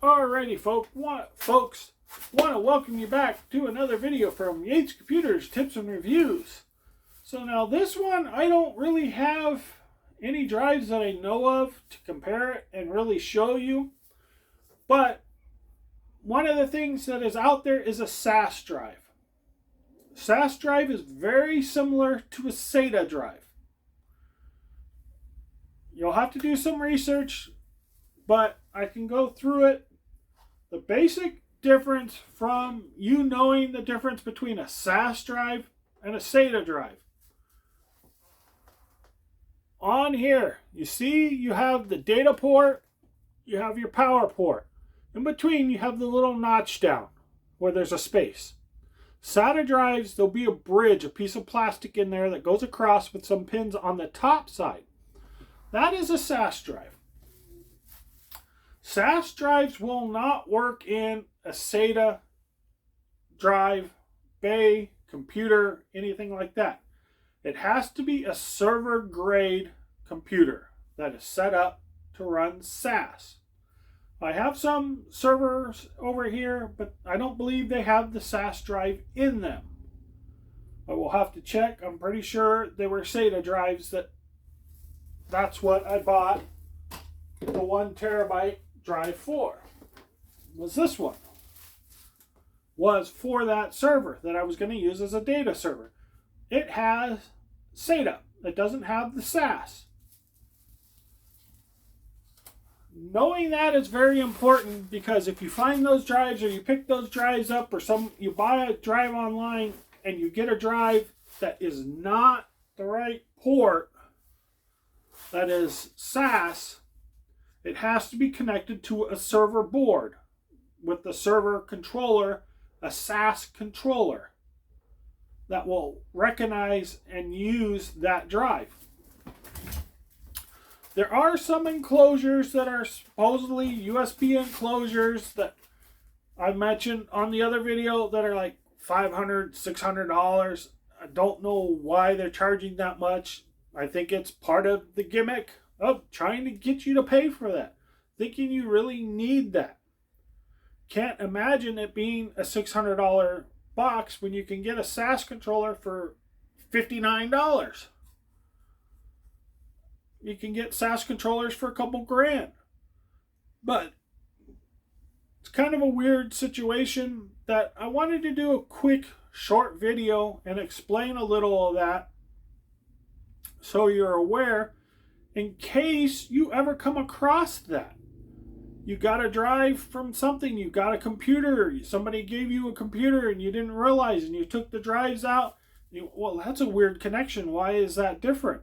Alrighty, folks, want to welcome you back to another video from Yates Computers Tips and Reviews. So now this one, I don't really have any drives that I know of to compare it and really show you. But one of the things that is out there is a SAS drive. SAS drive is very similar to a SATA drive. You'll have to do some research, but I can go through it. The basic difference from you knowing the difference between a SAS drive and a SATA drive. On here, you see you have the data port, you have your power port. In between, you have the little notch down where there's a space. SATA drives, there'll be a bridge, a piece of plastic in there that goes across with some pins on the top side. That is a SAS drive. SAS drives will not work in a SATA drive, bay, computer, anything like that. It has to be a server grade computer that is set up to run SAS. I have some servers over here, but I don't believe they have the SAS drive in them. I will have to check. I'm pretty sure they were SATA drives. That's what I bought the 1 terabyte drive for. Was this one. Was for that server that I was going to use as a data server. It has SATA. It doesn't have the SAS. Knowing that is very important, because if you find those drives or you pick those drives up, or you buy a drive online and you get a drive that is not the right port, that is SAS, it has to be connected to a server board with the server controller, a SAS controller that will recognize and use that drive. There are some enclosures that are supposedly USB enclosures that I mentioned on the other video that are like $500, $600. I don't know why they're charging that much. I think it's part of the gimmick of trying to get you to pay for that, thinking you really need that. Can't imagine it being a $600 box when you can get a SAS controller for $59. You can get SAS controllers for a couple grand. But it's kind of a weird situation that I wanted to do a quick short video and explain a little of that so you're aware in case you ever come across that. You got a drive from something, you got a computer, somebody gave you a computer and you didn't realize, and you took the drives out. Well, that's a weird connection. Why is that different?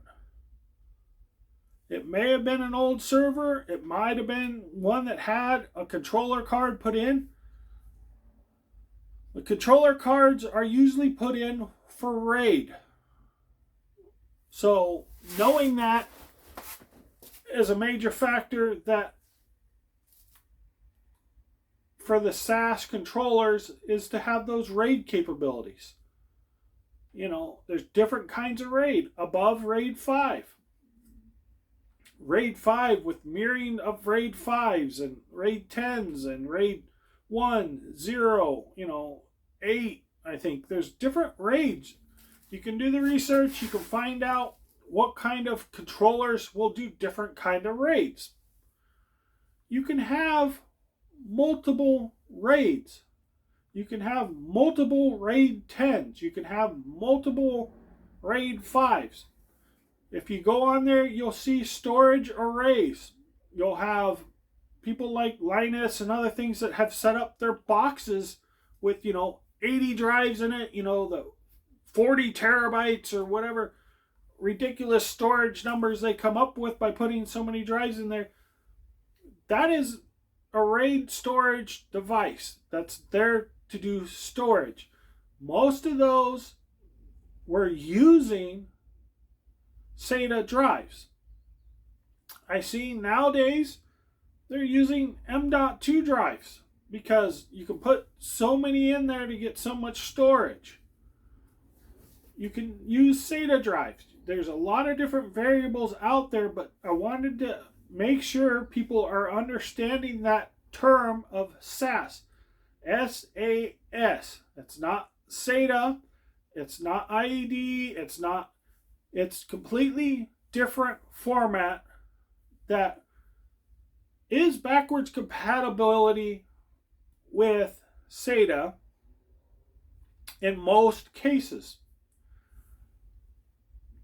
It may have been an old server. It might have been one that had a controller card put in. The controller cards are usually put in for RAID. So knowing that is a major factor that for the SAS controllers is to have those RAID capabilities. You know, there's different kinds of RAID above RAID 5. RAID 5 with mirroring of RAID 5s and RAID 10s and RAID 1, 0, 8, I think. There's different RAIDs. You can do the research. You can find out what kind of controllers will do different kind of RAIDs. You can have multiple RAIDs. You can have multiple RAID 10s. You can have multiple RAID 5s. If you go on there, you'll see storage arrays. You'll have people like Linus and other things that have set up their boxes with, 80 drives in it, the 40 terabytes or whatever ridiculous storage numbers they come up with by putting so many drives in there. That is a RAID storage device that's there to do storage. Most of those were using SATA drives. I see nowadays they're using M.2 drives because you can put so many in there to get so much storage. You can use SATA drives. There's a lot of different variables out there, but I wanted to make sure people are understanding that term of SAS. SAS. It's not SATA. It's not IED. It's completely different format that is backwards compatibility with SATA in most cases.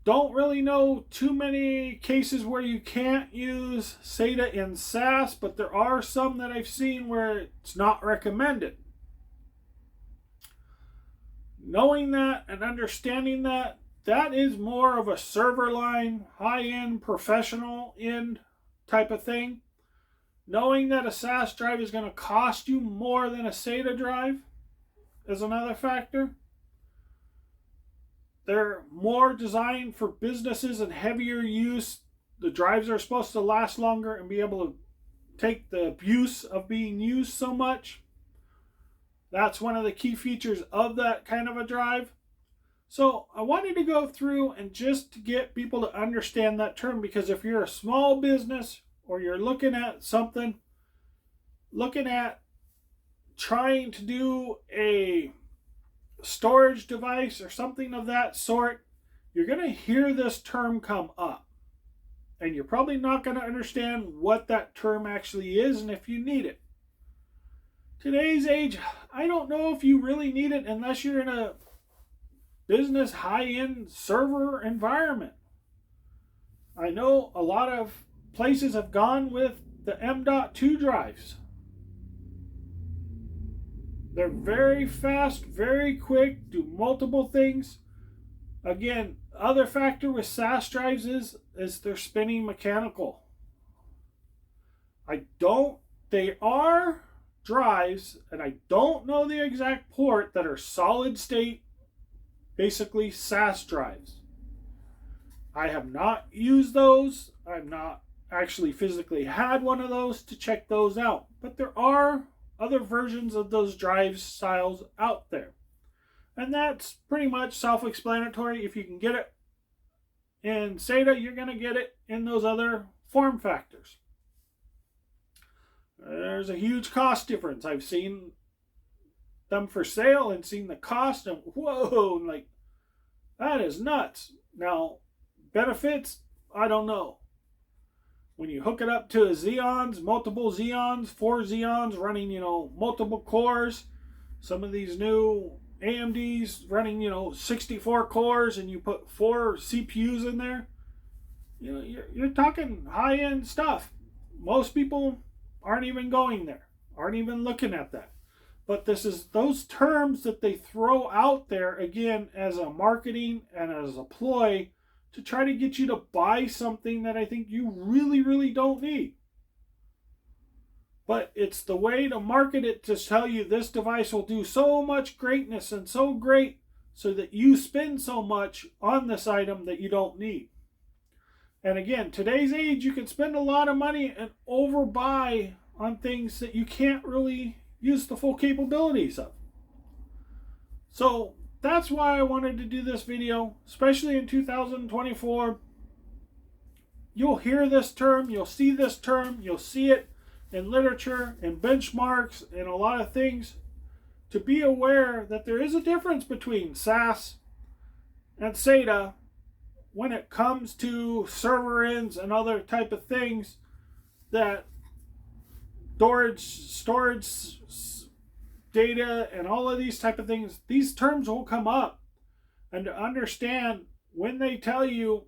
Don't really know too many cases where you can't use SATA in SAS, but there are some that I've seen where it's not recommended. Knowing that and understanding that, that is more of a server line, high-end, professional end type of thing. Knowing that a SAS drive is going to cost you more than a SATA drive is another factor. They're more designed for businesses and heavier use. The drives are supposed to last longer and be able to take the abuse of being used so much. That's one of the key features of that kind of a drive. So I wanted to go through and just to get people to understand that term, because if you're a small business or you're looking at something, looking at trying to do a storage device or something of that sort, you're going to hear this term come up. And you're probably not going to understand what that term actually is and if you need it. Today's age, I don't know if you really need it unless you're in a business high-end server environment. I know a lot of places have gone with the M.2 drives. They're very fast, very quick, do multiple things. Again, other factor with SAS drives is they're spinning mechanical. They are drives, and I don't know the exact port, that are solid state, basically SAS drives. I have not used those. I've not actually physically had one of those to check those out. But there are other versions of those drive styles out there. And that's pretty much self-explanatory. If you can get it in SATA, you're going to get it in those other form factors. There's a huge cost difference. I've seen them for sale and seen the cost, and whoa, like, that is nuts. Now, benefits, I don't know. When you hook it up to a Xeons, multiple Xeons, 4 Xeons running, multiple cores, some of these new AMDs running, 64 cores, and you put 4 CPUs in there, you're talking high-end stuff. Most people aren't even going there, aren't even looking at that. But this is those terms that they throw out there, again, as a marketing and as a ploy to try to get you to buy something that I think you really, really don't need. But it's the way to market it, to tell you this device will do so much greatness and so great, so that you spend so much on this item that you don't need. And again, today's age, you can spend a lot of money and overbuy on things that you can't really use the full capabilities of. So that's why I wanted to do this video, especially in 2024. You'll hear this term, you'll see this term, you'll see it in literature and benchmarks and a lot of things, to be aware that there is a difference between SAS and SATA when it comes to server ends and other type of things, that storage data and all of these type of things, these terms will come up. And to understand when they tell you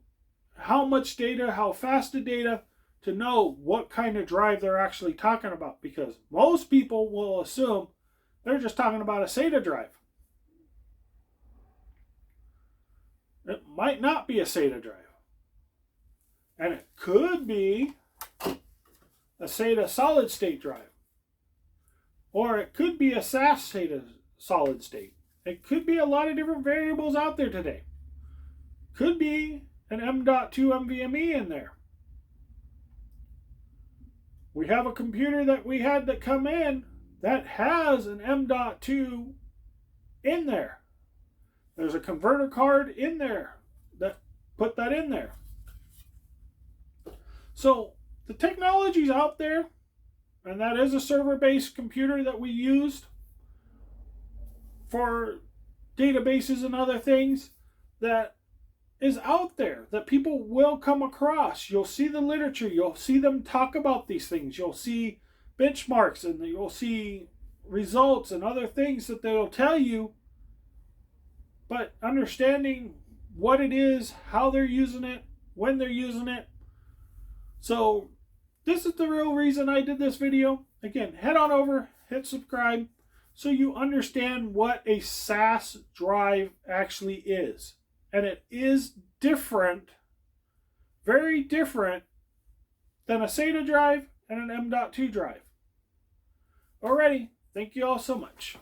how much data, how fast the data, to know what kind of drive they're actually talking about, because most people will assume they're just talking about a SATA drive. It might not be a SATA drive. And it could be a SATA solid state drive. Or it could be a SAS SATA solid state. It could be a lot of different variables out there today. Could be an M.2 NVMe in there. We have a computer that we had that come in that has an M.2 in there. There's a converter card in there that put that in there. So the technology's out there. and that is a server-based computer that we used for databases and other things, that is out there that people will come across. You'll see the literature, you'll see them talk about these things, you'll see benchmarks, and you'll see results and other things that they'll tell you. But understanding what it is, how they're using it, when they're using it. So this is the real reason I did this video. Again, head on over, hit subscribe, so you understand what a SAS drive actually is. And it is different, very different, than a SATA drive and an M.2 drive. Alrighty, thank you all so much.